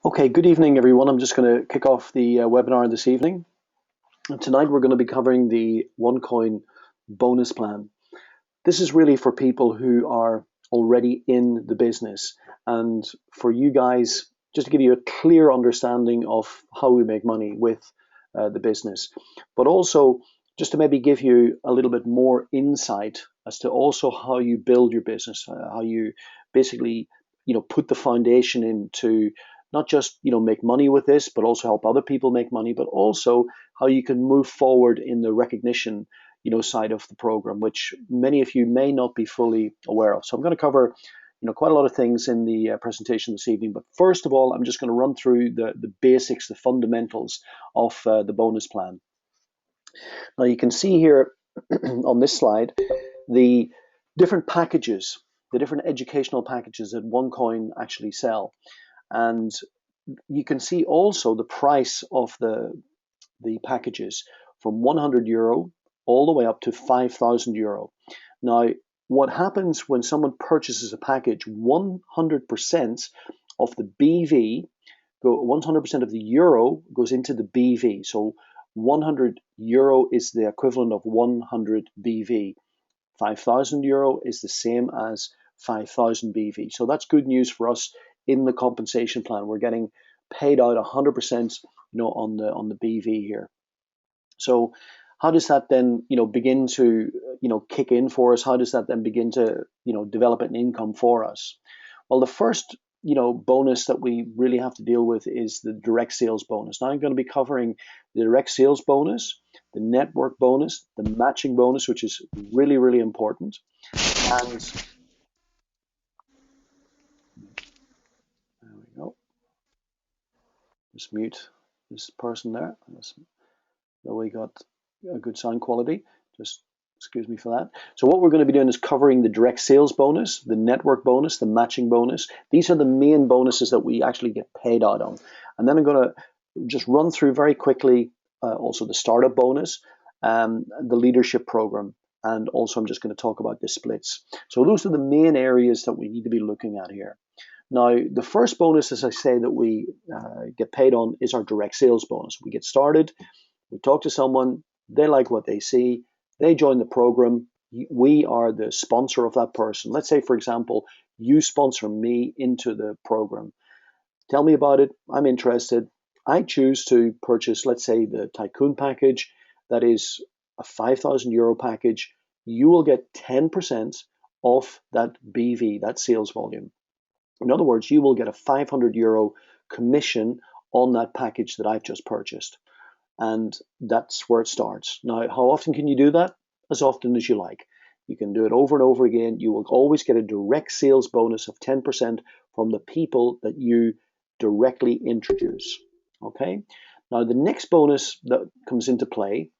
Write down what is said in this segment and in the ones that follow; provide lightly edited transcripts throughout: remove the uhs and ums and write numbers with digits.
Okay, good evening, everyone. I'm just going to kick off the webinar this evening. And tonight, we're going to be covering the OneCoin bonus plan. This is really for people who are already in the business and for you guys, just to give you a clear understanding of how we make money with the business, but also just to maybe give you a little bit more insight as to also how you build your business, how you basically, put the foundation into not just, make money with this, but also help other people make money, but also how you can move forward in the recognition side of the program, which many of you may not be fully aware of. So I'm going to cover quite a lot of things in the presentation this evening. But first of all, I'm just going to run through the basics, the fundamentals of the bonus plan. Now you can see here on this slide the different packages, the different educational packages that OneCoin actually sell. And you can see also the price of the packages from €100 all the way up to €5,000. Now, what happens when someone purchases a package, 100% of the BV, 100% of the euro goes into the BV. So €100 is the equivalent of 100 BV. €5,000 is the same as 5,000 BV. So that's good news for us in the compensation plan. We're getting paid out 100%, on the BV here. So how does that then, begin to, kick in for us? How does that then begin to, develop an income for us? Well, the first, bonus that we really have to deal with is the direct sales bonus. Now I'm going to be covering the direct sales bonus, the network bonus, the matching bonus, which is really, really important. And there we go. Just mute this person there. That we got a good sound quality. Just excuse me for that. So what we're going to be doing is covering the direct sales bonus, the network bonus, the matching bonus. These are the main bonuses that we actually get paid out on. And then I'm going to just run through very quickly also the startup bonus, the leadership program, and also I'm just going to talk about the splits. So those are the main areas that we need to be looking at here. Now, the first bonus, as I say, that we get paid on is our direct sales bonus. We get started, we talk to someone, they like what they see, they join the program, we are the sponsor of that person. Let's say, for example, you sponsor me into the program. Tell me about it, I'm interested. I choose to purchase, let's say, the Tycoon package. That is a €5,000 package. You will get 10% off that BV, that sales volume. In other words, you will get a €500 commission on that package that I've just purchased. And that's where it starts. Now, how often can you do that? As often as you like. You can do it over and over again. You will always get a direct sales bonus of 10% from the people that you directly introduce. Okay? Now, the next bonus that comes into play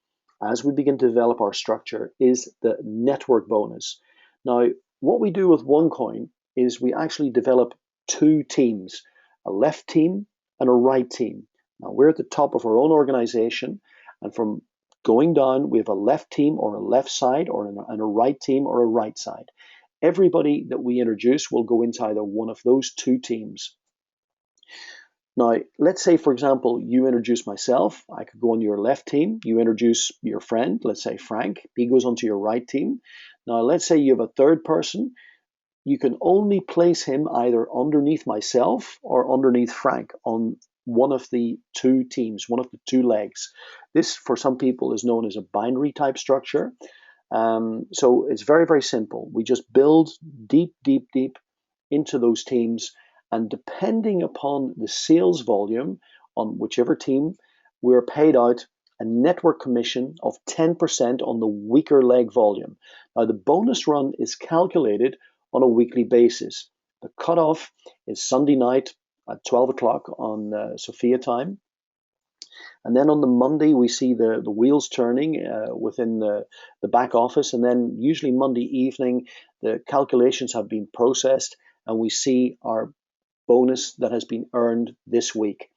as we begin to develop our structure is the network bonus. Now, what we do with OneCoin is we actually develop two teams, a left team and a right team. Now, we're at the top of our own organization, and from going down, we have a left team or a left side, or a right team or a right side. Everybody that we introduce will go into either one of those two teams. Now, let's say, for example, you introduce myself. I could go on your left team. You introduce your friend, let's say Frank. He goes onto your right team. Now, let's say you have a third person. You can only place him either underneath myself or underneath Frank on one of the two teams, one of the two legs. This, for some people, is known as a binary type structure. So it's very, very simple. We just build deep, deep, deep into those teams. And depending upon the sales volume on whichever team, we're paid out a network commission of 10% on the weaker leg volume. Now, the bonus run is calculated on a weekly basis. The cutoff is Sunday night at 12 o'clock on Sophia time. And then on the Monday, we see the wheels turning within the back office. And then usually Monday evening, the calculations have been processed and we see our bonus that has been earned this week.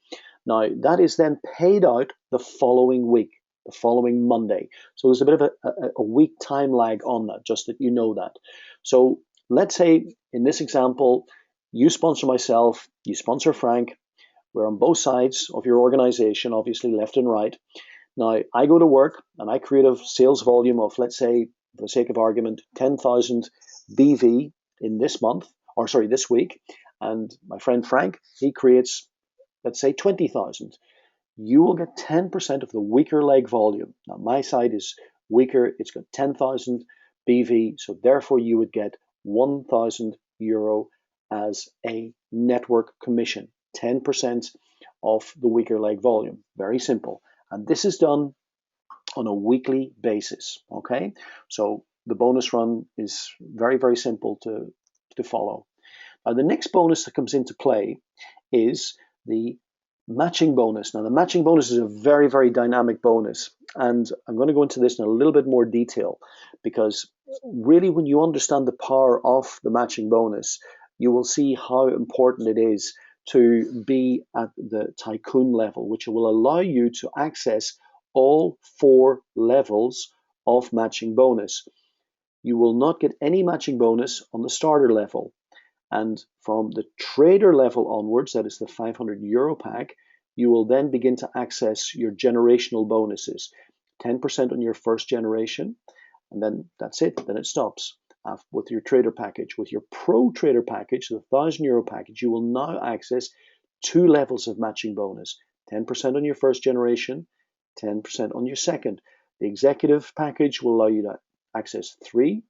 Now, that is then paid out the following week, the following Monday. So there's a bit of a week time lag on that, just that you know that. So let's say in this example, you sponsor myself, you sponsor Frank. We're on both sides of your organization, obviously left and right. Now, I go to work and I create a sales volume of, let's say, for the sake of argument, 10,000 BV in this month, or sorry, this week. And my friend Frank, he creates, let's say, 20,000. You will get 10% of the weaker leg volume. Now, my side is weaker. It's got 10,000 BV. So therefore, you would get €1,000 as a network commission, 10% of the weaker leg volume. Very simple. And this is done on a weekly basis, okay? So the bonus run is very, very simple to follow. Now, the next bonus that comes into play is the matching bonus. Now, the matching bonus is a very, very dynamic bonus. And I'm going to go into this in a little bit more detail because really when you understand the power of the matching bonus, you will see how important it is to be at the tycoon level, which will allow you to access all 4 levels of matching bonus. You will not get any matching bonus on the starter level. And from the trader level onwards, that is the €500 pack, you will then begin to access your generational bonuses. 10% on your first generation, and then that's it, then it stops. With your trader package. With your pro trader package, the €1,000 package, you will now access 2 levels of matching bonus. 10% on your first generation, 10% on your second. The executive package will allow you to access 3,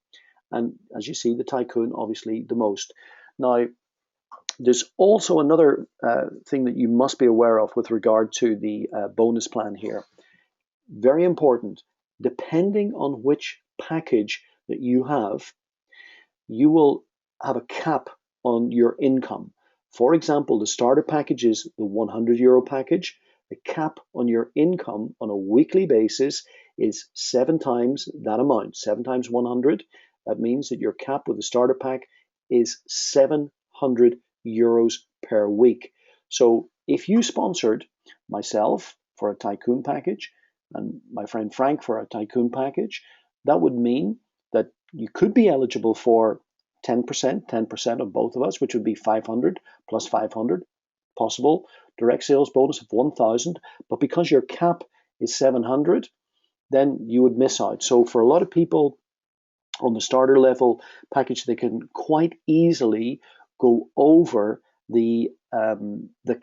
and as you see, the tycoon, obviously the most. Now, there's also another thing that you must be aware of with regard to the bonus plan here. Very important. Depending on which package that you have, you will have a cap on your income. For example, the starter package is the €100 package. The cap on your income on a weekly basis is 7 times that amount, 7 times 100. That means that your cap with the starter pack is €700 per week. So if you sponsored myself for a tycoon package and my friend Frank for a tycoon package, that would mean that you could be eligible for 10% of both of us, which would be 500 plus 500, possible direct sales bonus of 1,000. But because your cap is 700, then you would miss out. So for a lot of people on the starter level package, they can quite easily go over the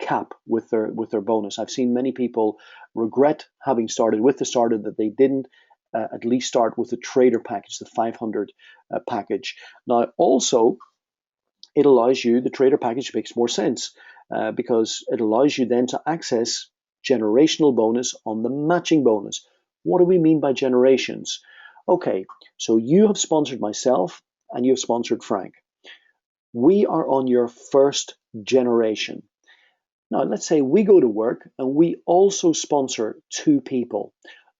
cap with their bonus. I've seen many people regret having started with the starter that they didn't at least start with the trader package, the 500 package. Now, also, it allows you, the trader package makes more sense because it allows you then to access generational bonus on the matching bonus. What do we mean by generations? Okay, so you have sponsored myself and you have sponsored Frank. We are on your first generation. Now, let's say we go to work and we also sponsor 2 people.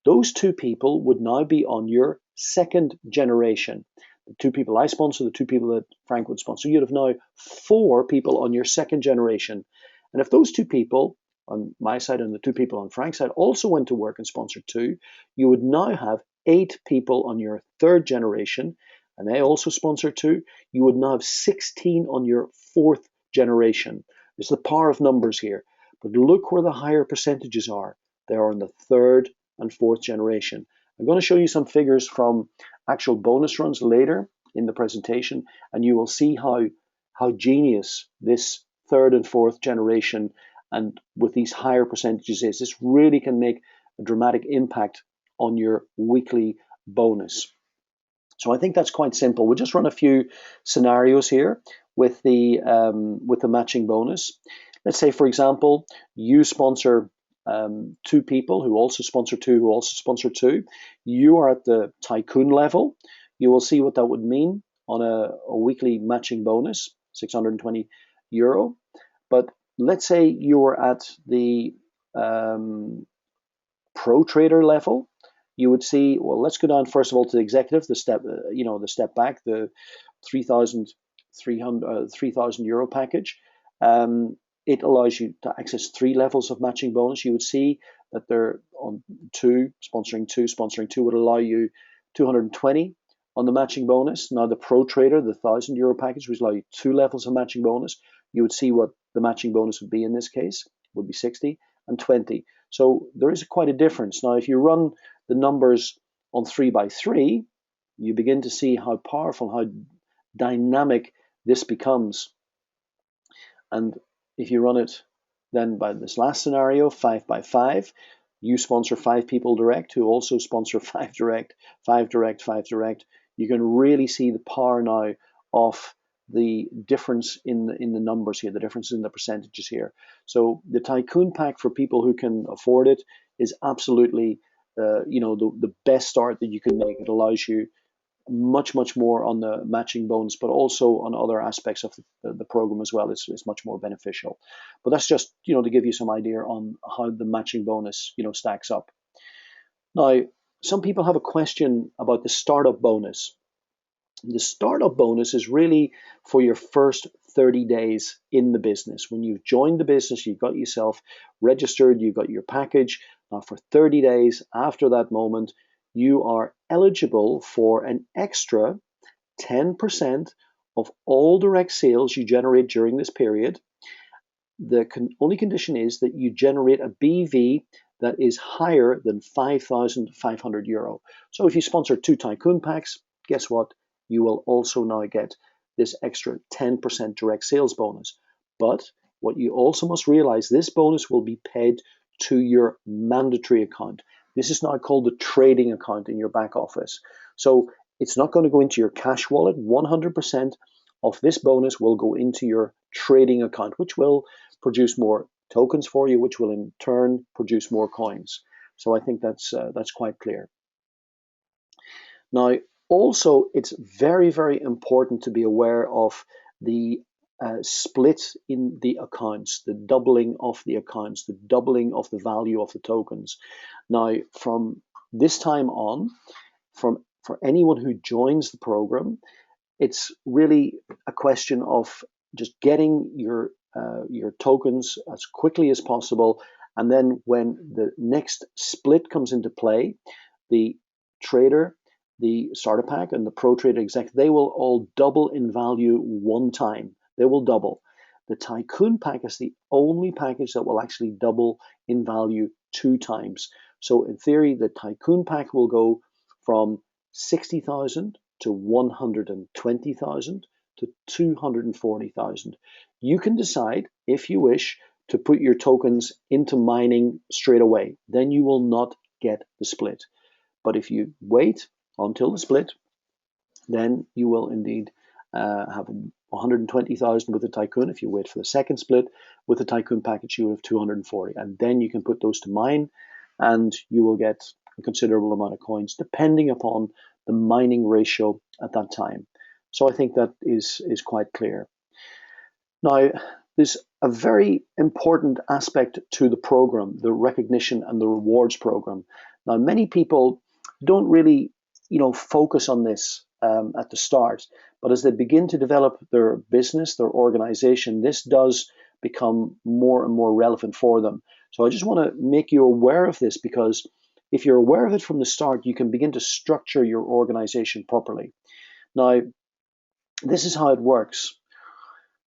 Those 2 people would now be on your second generation. The 2 people I sponsor, the 2 people that Frank would sponsor, you'd have now 4 people on your second generation. And if those 2 people on my side and the 2 people on Frank's side also went to work and sponsored 2, you would now have 8 people on your third generation, and they also sponsor 2. You would now have 16 on your fourth generation. It's the power of numbers here. But look where the higher percentages are. They are in the third and fourth generation. I'm going to show you some figures from actual bonus runs later in the presentation, and you will see how genius this third and fourth generation and with these higher percentages is. This really can make a dramatic impact on your weekly bonus. So I think that's quite simple. We'll just run a few scenarios here with the matching bonus. Let's say, for example, you sponsor 2 people who also sponsor 2, who also sponsor 2. You are at the tycoon level. You will see what that would mean on a weekly matching bonus, €620. But let's say you were at the pro trader level. You would see, well, let's go down first of all to the executive, the step back, the €3,000 package. It allows you to access 3 levels of matching bonus. You would see that they're on 2, sponsoring 2 would allow you 220 on the matching bonus. Now the pro trader, the €1,000 package, would allow you 2 levels of matching bonus. You would see what the matching bonus would be in this case. would be 60, and 20. So there is quite a difference. Now, if you run the numbers on 3x3, you begin to see how powerful, how dynamic this becomes. And if you run it then by this last scenario, 5x5, you sponsor 5 people direct who also sponsor 5 direct, 5 direct, 5 direct. You can really see the power now of the difference in the numbers here, the difference in the percentages here. So the Tycoon pack for people who can afford it is absolutely the best start that you can make. It allows you much more on the matching bonus, but also on other aspects of the program as well. It's much more beneficial. But that's just to give you some idea on how the matching bonus stacks up. Now, some people have a question about the startup bonus. The startup bonus is really for your first 30 days in the business. When you've joined the business, you've got yourself registered, you've got your package. Now, for 30 days after that moment, you are eligible for an extra 10% of all direct sales you generate during this period. The only condition is that you generate a BV that is higher than 5,500 euro. So if you sponsor 2 Tycoon packs, guess what? You will also now get this extra 10% direct sales bonus. But what you also must realize, this bonus will be paid to your mandatory account. This is now called the trading account in your back office. So it's not going to go into your cash wallet. 100% of this bonus will go into your trading account, which will produce more tokens for you, which will in turn produce more coins. So I think that's quite clear. Now, also, it's very important to be aware of the split in the accounts, the doubling of the accounts, the doubling of the value of the tokens. Now, from this time on, for anyone who joins the program, it's really a question of just getting your tokens as quickly as possible, and then when the next split comes into play, the trader, the starter pack, and the pro trader exec, they will all double in value one time. They will double. The Tycoon pack is the only package that will actually double in value 2 times. So in theory, the Tycoon pack will go from 60,000 to 120,000 to 240,000. You can decide, if you wish, to put your tokens into mining straight away. Then you will not get the split. But if you wait until the split, then you will indeed have 120,000 with the Tycoon. If you wait for the second split with the Tycoon package, you will have 240, and then you can put those to mine, and you will get a considerable amount of coins depending upon the mining ratio at that time. So I think that is quite clear. Now, there's a very important aspect to the program, the recognition and the rewards program. Now, many people don't really focus on this at the start, but as they begin to develop their business, their organization, this does become more and more relevant for them. So I just want to make you aware of this, because if you're aware of it from the start, you can begin to structure your organization properly. Now, this is how it works.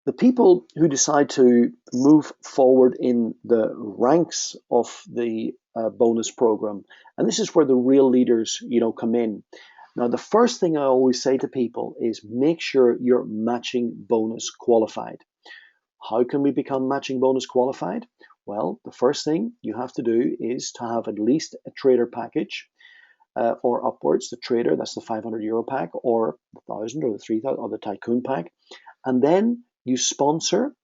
The people who decide to move forward in the ranks of the bonus program, and this is where the real leaders, come in. Now, the first thing I always say to people is make sure you're matching bonus qualified. How can we become matching bonus qualified? Well, the first thing you have to do is to have at least a trader package or upwards. The trader, that's the 500 euro pack, or the 1,000 or the 3,000 or the Tycoon pack. And then you sponsor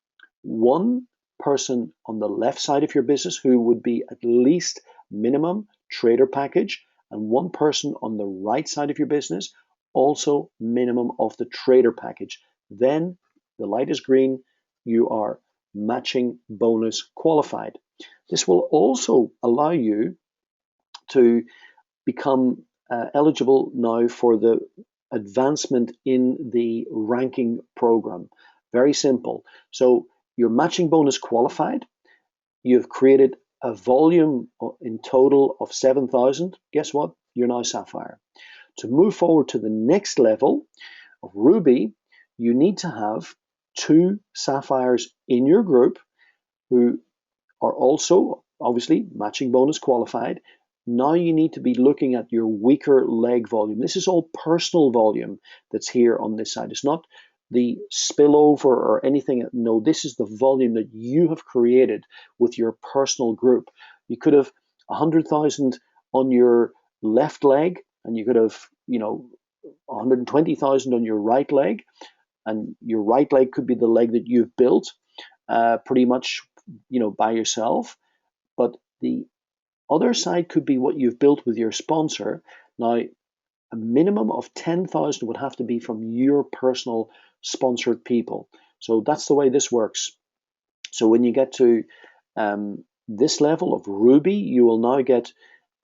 one person on the left side of your business who would be at least minimum trader package, and one person on the right side of your business also minimum of the trader package. Then the light is green, you are matching bonus qualified. This will also allow you to become eligible now for the advancement in the ranking program. Very simple. So you're matching bonus qualified. You've created a volume in total of 7,000. Guess what? You're now Sapphire. To move forward to the next level of Ruby, you need to have 2 Sapphires in your group who are also obviously matching bonus qualified. Now you need to be looking at your weaker leg volume. This is all personal volume that's here on this side. It's not the spillover or anything. No, this is the volume that you have created with your personal group. You could have 100,000 on your left leg, and you could have, 120,000 on your right leg, and your right leg could be the leg that you've built pretty much, by yourself. But the other side could be what you've built with your sponsor. Now, a minimum of 10,000 would have to be from your personal sponsored people. So that's the way this works. So when you get to this level of Ruby, you will now get,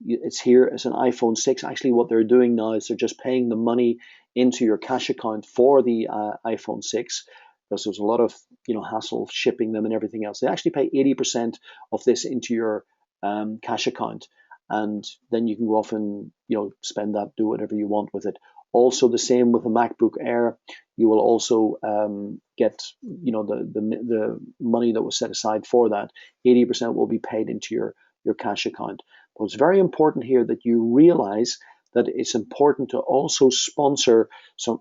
it's here as an iPhone 6. Actually, what they're doing now is they're just paying the money into your cash account for the iPhone 6, because there's a lot of hassle shipping them and everything else. They actually pay 80% of this into your cash account, and then you can go off and spend that, do whatever you want with it. Also, the same with the MacBook Air. You will also get the money that was set aside for that. 80% will be paid into your cash account. But it's very important here that you realize that it's important to also sponsor some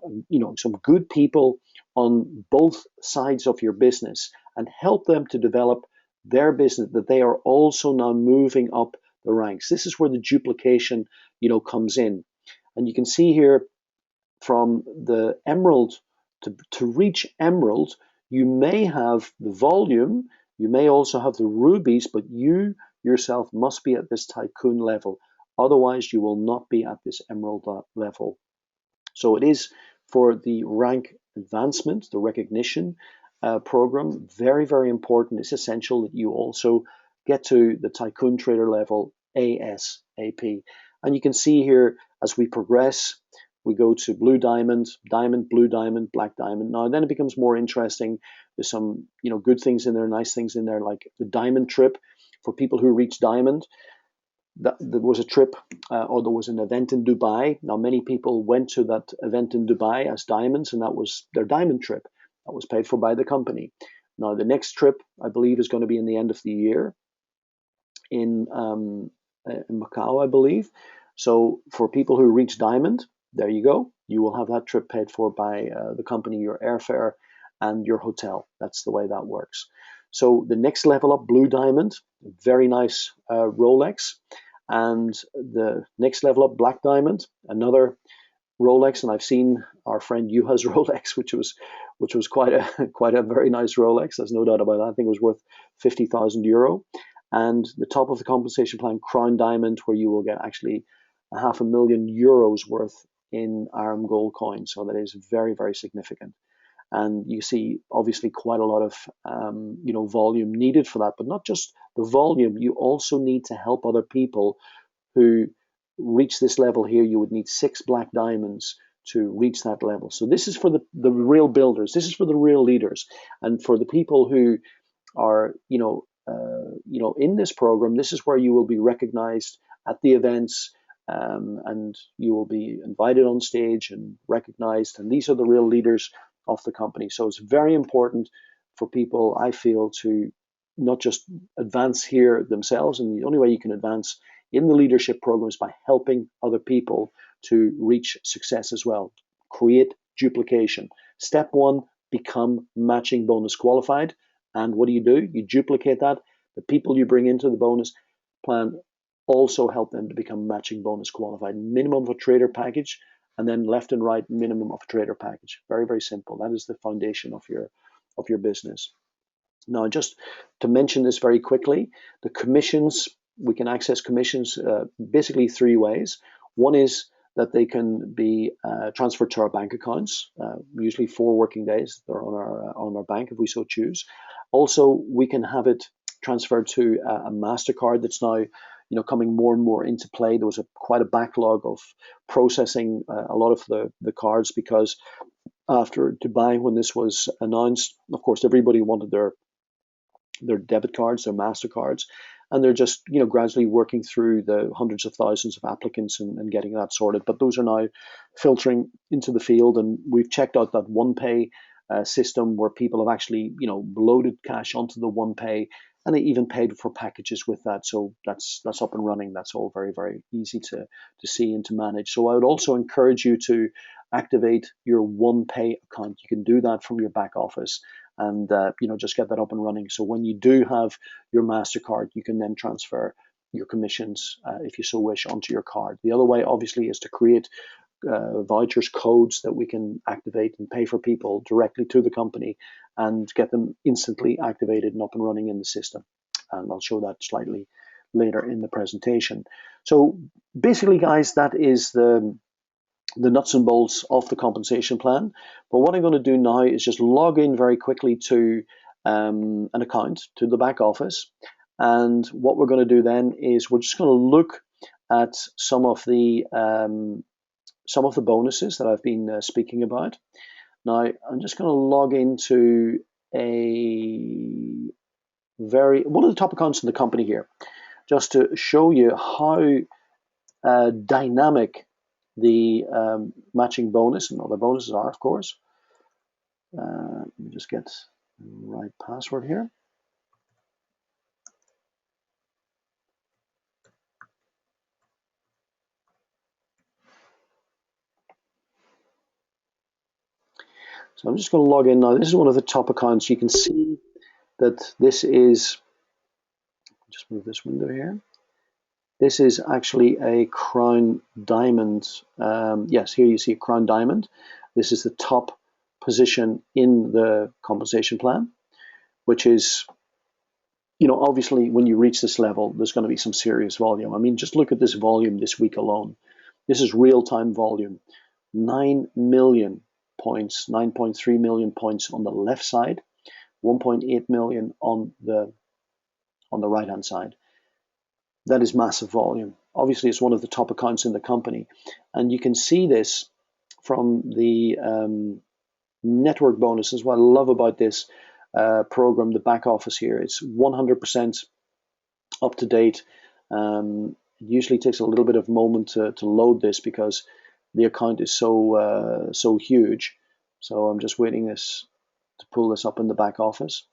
good people on both sides of your business and help them to develop their business, that they are also now moving up the ranks. This is where the duplication, comes in. And you can see here from the emerald to reach emerald, you may have the volume, you may also have the rubies, but you yourself must be at this tycoon level. Otherwise, you will not be at this emerald level. So it is for the rank advancement, the recognition program, very, very important. It's essential that you also get to the tycoon trader level ASAP. And you can see here as we progress, we go to blue diamond, diamond, blue diamond, black diamond. Now then it becomes more interesting. There's some good things in there, nice things in there, like the diamond trip for people who reach diamond. There was a trip or there was an event in Dubai. Now many people went to that event in Dubai as diamonds, and that was their diamond trip. That was paid for by the company. Now the next trip, I believe, is going to be in the end of the year in Macau, I believe. So for people who reach diamond, there you go. You will have that trip paid for by the company, your airfare and your hotel. That's the way that works. So the next level up, blue diamond, very nice Rolex. And the next level up, black diamond, another Rolex. And I've seen our friend Yuha's Rolex, which was quite a very nice Rolex. There's no doubt about that. I think it was worth 50,000 euro. And the top of the compensation plan, crown diamond, where you will get actually 500,000 euros worth in ARM gold coins. So that is very, very significant. And you see obviously quite a lot of volume needed for that, but not just the volume. You also need to help other people who reach this level here. You would need 6 black diamonds to reach that level. So this is for the real builders. This is for the real leaders, and for the people who are in this program. This is where you will be recognized at the events. And you will be invited on stage and recognized, and these are the real leaders of the company. So it's very important for people, I feel, to not just advance here themselves, and the only way you can advance in the leadership program is by helping other people to reach success as well. Create duplication. Step 1, become matching bonus qualified. And what do? You duplicate that. The people you bring into the bonus plan also help them to become matching bonus qualified. Minimum of a trader package, and then left and right minimum of a trader package. Very, very simple. That is the foundation of your business. Now, just to mention this very quickly, the commissions, we can access commissions basically 3 ways. One is that they can be transferred to our bank accounts, usually 4 working days. They're on our bank if we so choose. Also, we can have it transferred to a MasterCard that's now coming more and more into play. There was quite a backlog of processing a lot of the cards, because after Dubai, when this was announced, of course, everybody wanted their debit cards, their MasterCards, and they're just gradually working through the hundreds of thousands of applicants and getting that sorted. But those are now filtering into the field, and we've checked out that OnePay system where people have actually, loaded cash onto the OnePay, and they even paid for packages with that. So that's up and running. That's all very, very easy to see and to manage. So I would also encourage you to activate your OnePay account. You can do that from your back office, and just get that up and running. So when you do have your MasterCard, you can then transfer your commissions, if you so wish, onto your card. The other way, obviously, is to create vouchers, codes that we can activate and pay for people directly to the company and get them instantly activated and up and running in the system. And I'll show that slightly later in the presentation. So basically, guys, that is the nuts and bolts of the compensation plan. But what I'm going to do now is just log in very quickly to an account, to the back office. And what we're going to do then is we're just going to look at some of the bonuses that I've been speaking about. Now, I'm just going to log into one of the top accounts in the company here, just to show you how dynamic the matching bonus and other bonuses are, of course. Let me just get the right password here. So I'm just going to log in now. This is one of the top accounts. You can see that this is, just move this window here. This is actually a Crown Diamond. Yes, here you see a Crown Diamond. This is the top position in the compensation plan, which is, obviously when you reach this level, there's going to be some serious volume. I mean, just look at this volume this week alone. This is real-time volume. 9 million points, 9.3 million points on the left side, 1.8 million on the right-hand side. That is massive volume. Obviously, it's one of the top accounts in the company. And you can see this from the network bonuses. What I love about this program, the back office here, it's 100% up to date. It usually takes a little bit of moment to load this because the account is so huge. So I'm just waiting to pull this up in the back office.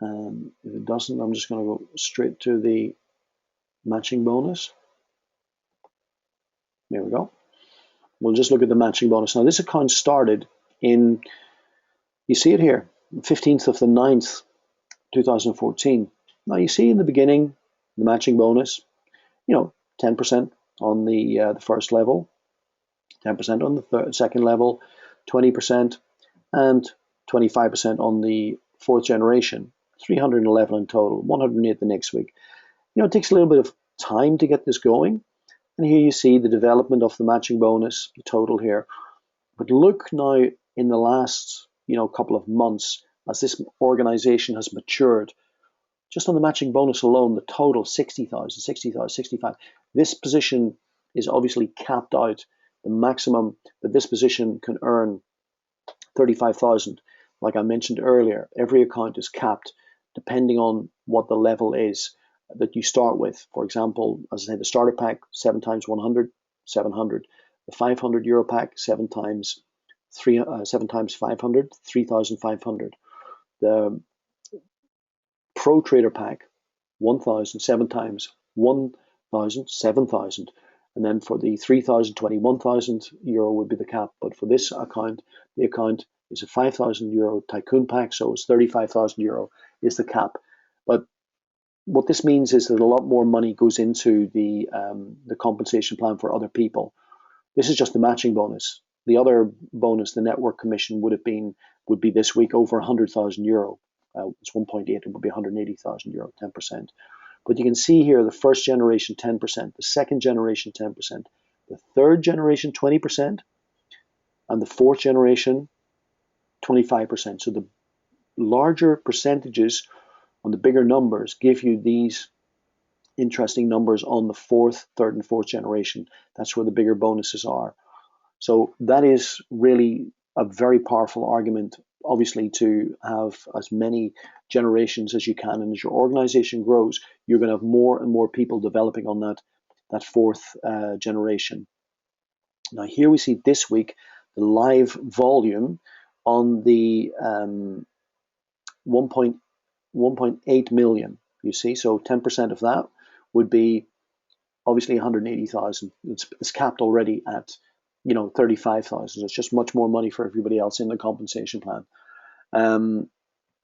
If it doesn't, I'm just going to go straight to the matching bonus. There we go. We'll just look at the matching bonus. Now, this account started in, you see it here, 15th of the 9th, 2014. Now, you see in the beginning, the matching bonus, 10% on the first level, 10% on the second level, 20%, and 25% on the fourth generation. 311 in total, 108 the next week. It takes a little bit of time to get this going. And here you see the development of the matching bonus, the total here. But look now in the last, couple of months, as this organization has matured, just on the matching bonus alone, the total 60,000, 60,000, 65. This position is obviously capped out. The maximum that this position can earn, 35,000. Like I mentioned earlier, every account is capped depending on what the level is that you start with. For example, as I say, the starter pack, 7 times 100, 700. The 500 euro pack, 7 times 500, 3,500. The Pro Trader pack, 1,000, 7 times 1,000, 7,000. And then for the 3,000, 21,000 euro would be the cap. But for this account, the account is a 5,000 euro Tycoon pack, so it's 35,000 euro is the cap. But what this means is that a lot more money goes into the compensation plan for other people. This is just the matching bonus. The other bonus, the network commission, would be this week over 100,000 euro. It's 1.8, it would be 180,000 euro, 10%. But you can see here the first generation 10%, the second generation 10%, the third generation 20%, and the fourth generation 25%. So the larger percentages on the bigger numbers give you these interesting numbers on the fourth, third, and fourth generation. That's where the bigger bonuses are. So that is really a very powerful argument, obviously, to have as many generations as you can. And as your organization grows, you're going to have more and more people developing on that fourth generation. Now, here we see this week the live volume on the 1.8 million, you see. So 10% of that would be obviously 180,000. It's capped already at 35,000. It's just much more money for everybody else in the compensation plan.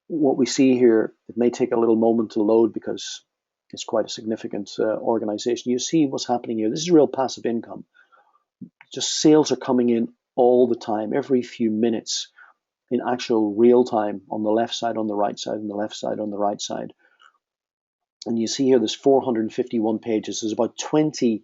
What we see here, it may take a little moment to load because it's quite a significant organization. You see what's happening here. This is real passive income. Just sales are coming in all the time, every few minutes, in actual real time, on the left side, on the right side, on the left side, on the right side. And you see here there's 451 pages. There's about 20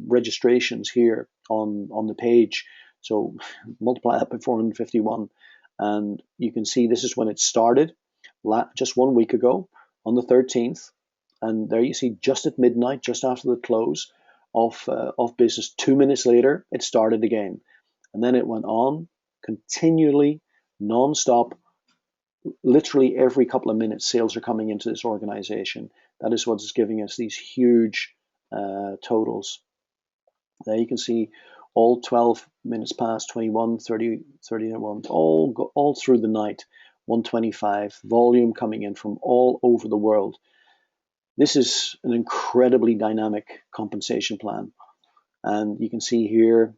registrations here on the page. So multiply that by 451, and you can see this is when it started, just 1 week ago on the 13th. And there you see, just at midnight, just after the close of business, 2 minutes later, it started again. And then it went on continually, non-stop. Literally every couple of minutes, sales are coming into this organization. That is what's giving us these huge totals. There you can see all 12 minutes past, 21, 30, 31, all through the night, 125, volume coming in from all over the world. This is an incredibly dynamic compensation plan. And you can see here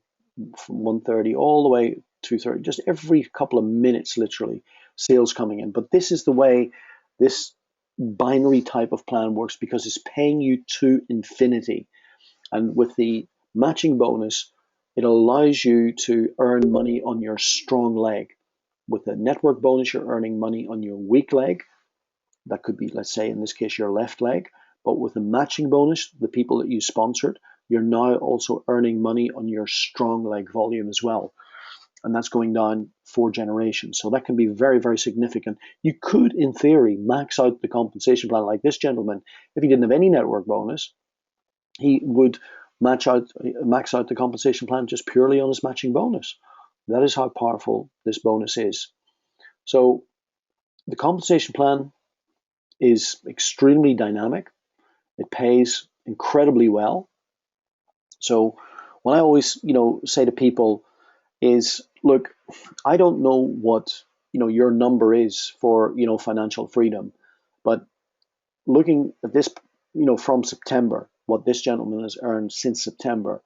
from 130 all the way to 230, just every couple of minutes, literally, sales coming in. But this is the way this binary type of plan works, because it's paying you to infinity. And with the matching bonus, it allows you to earn money on your strong leg. With the network bonus, you're earning money on your weak leg. That could be, let's say, in this case, your left leg. But with the matching bonus, the people that you sponsored, you're now also earning money on your strong leg volume as well. And that's going down 4 generations. So that can be very, very significant. You could, in theory, max out the compensation plan like this gentleman. If he didn't have any network bonus, he would max out the compensation plan just purely on his matching bonus. That is how powerful this bonus is. So the compensation plan is extremely dynamic. It pays incredibly well. So what I always, say to people is, look, I don't know what, your number is for, financial freedom, but looking at this, from September, what this gentleman has earned since September,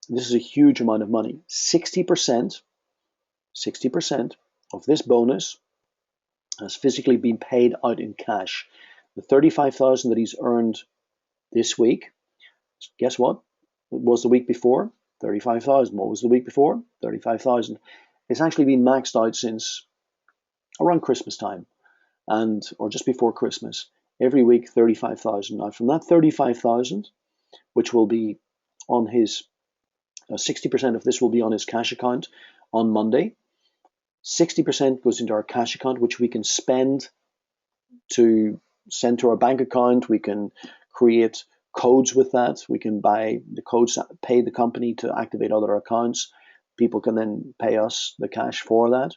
this is a huge amount of money. 60% of this bonus has physically been paid out in cash. The 35,000 that he's earned this week, guess what? It was the week before, 35,000. What was the week before? 35,000. It's actually been maxed out since around Christmas time, or just before Christmas. Every week, 35,000. Now, from that 35,000, which will be on his 60% of this will be on his cash account on Monday. 60% goes into our cash account, which we can spend to send to our bank account. We can create codes with that. We can buy the codes, pay the company to activate other accounts. People can then pay us the cash for that.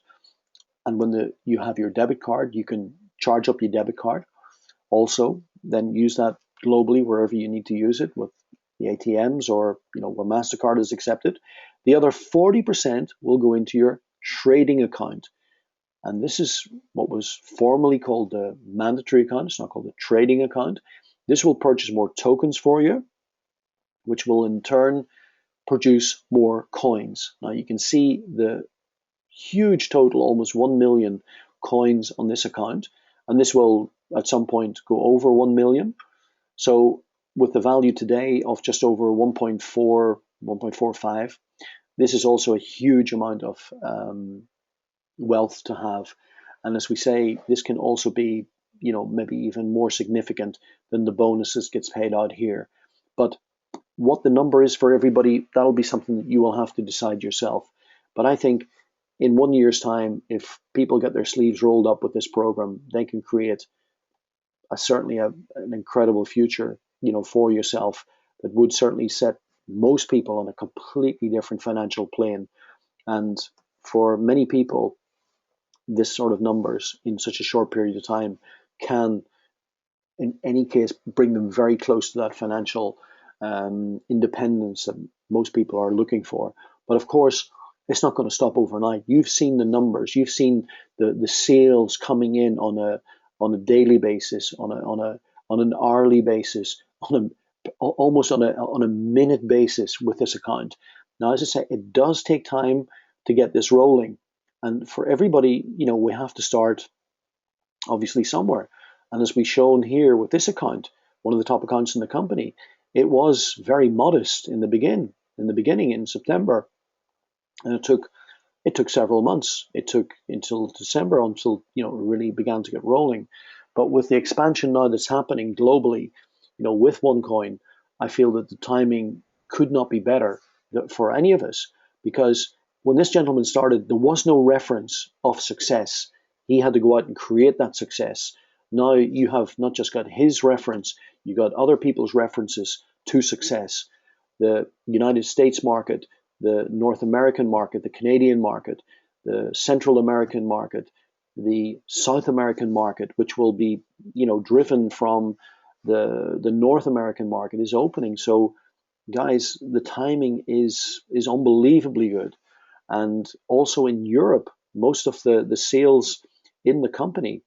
And when you have your debit card, you can charge up your debit card. Also, then use that globally wherever you need to use it, with the ATMs or where MasterCard is accepted. The other 40% will go into your trading account. And this is what was formerly called the mandatory account. It's not called the trading account. This will purchase more tokens for you, which will in turn produce more coins. Now you can see the huge total, almost 1 million coins on this account. And this will at some point go over 1 million. So with the value today of just over 1.4, 1.45, this is also a huge amount of wealth to have. And as we say, this can also be, maybe even more significant than the bonuses gets paid out here. But what the number is for everybody, that'll be something that you will have to decide yourself. But I think in 1 year's time, if people get their sleeves rolled up with this program, they can create certainly an incredible future, for yourself, that would certainly set most people on a completely different financial plane. And for many people, this sort of numbers in such a short period of time can, in any case, bring them very close to that financial independence that most people are looking for. But of course, it's not going to stop overnight. You've seen the numbers. You've seen the sales coming in on a daily basis, on an hourly basis, almost on a minute basis with this account. Now, as I say, it does take time to get this rolling, and for everybody, we have to start obviously somewhere. And as we've shown here with this account, one of the top accounts in the company, it was very modest in the beginning in September, and it took several months. It took until December until it really began to get rolling. But with the expansion now that's happening globally, with OneCoin, I feel that the timing could not be better for any of us, because when this gentleman started, there was no reference of success. He had to go out and create that success. Now you have not just got his reference, you got other people's references to success. The United States market, the North American market, the Canadian market, the Central American market, the South American market, which will be, driven from the North American market, is opening. So, guys, the timing is unbelievably good. And also in Europe, most of the sales in the company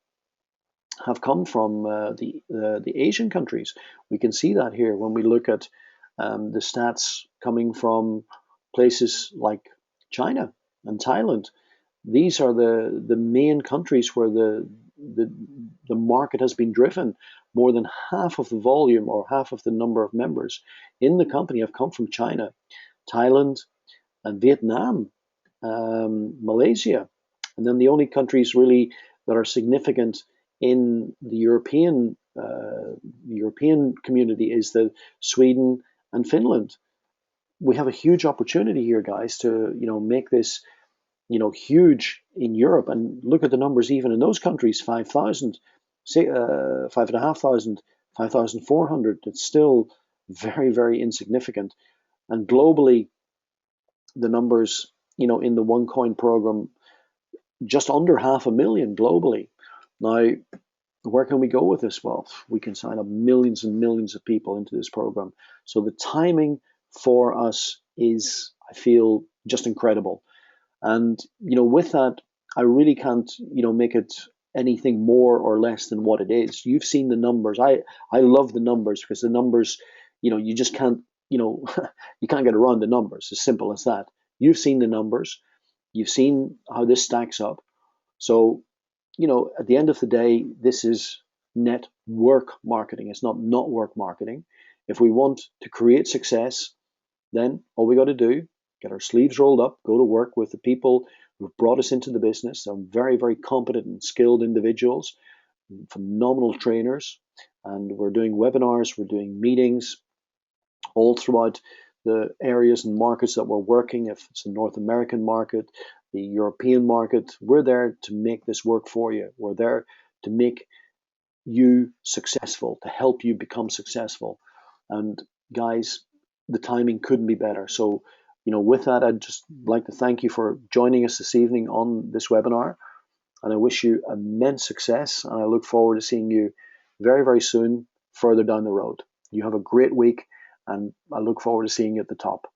have come from the Asian countries. We can see that here when we look at the stats coming from places like China and Thailand. These are the main countries where the market has been driven. More than half of the volume or half of the number of members in the company have come from China, Thailand, and Vietnam, Malaysia. And then the only countries really that are significant in the European community is the Sweden and Finland. We have a huge opportunity here, guys, to make this huge in Europe. And look at the numbers even in those countries: 5,000, 5,500, 5,400. It's still very, very insignificant. And globally, the numbers, in the OneCoin program, just under 500,000 globally. Now, where can we go with this? Well, we can sign up millions and millions of people into this program. So the timing for us is, I feel, just incredible. And with that, I really can't make it anything more or less than what it is. You've seen the numbers. I love the numbers, because the numbers, you just can't you can't get around the numbers. As simple as that. You've seen the numbers. You've seen how this stacks up. So at the end of the day, this is network marketing. It's not work marketing. If we want to create success, then all we got to do, get our sleeves rolled up, go to work with the people who've brought us into the business. They're very, very competent and skilled individuals, phenomenal trainers. And we're doing webinars, we're doing meetings all throughout the areas and markets that we're working. If it's the North American market, the European market, we're there to make this work for you. We're there to make you successful, to help you become successful. And guys, the timing couldn't be better. So, with that, I'd just like to thank you for joining us this evening on this webinar. And I wish you immense success. And I look forward to seeing you very, very soon further down the road. You have a great week, and I look forward to seeing you at the top.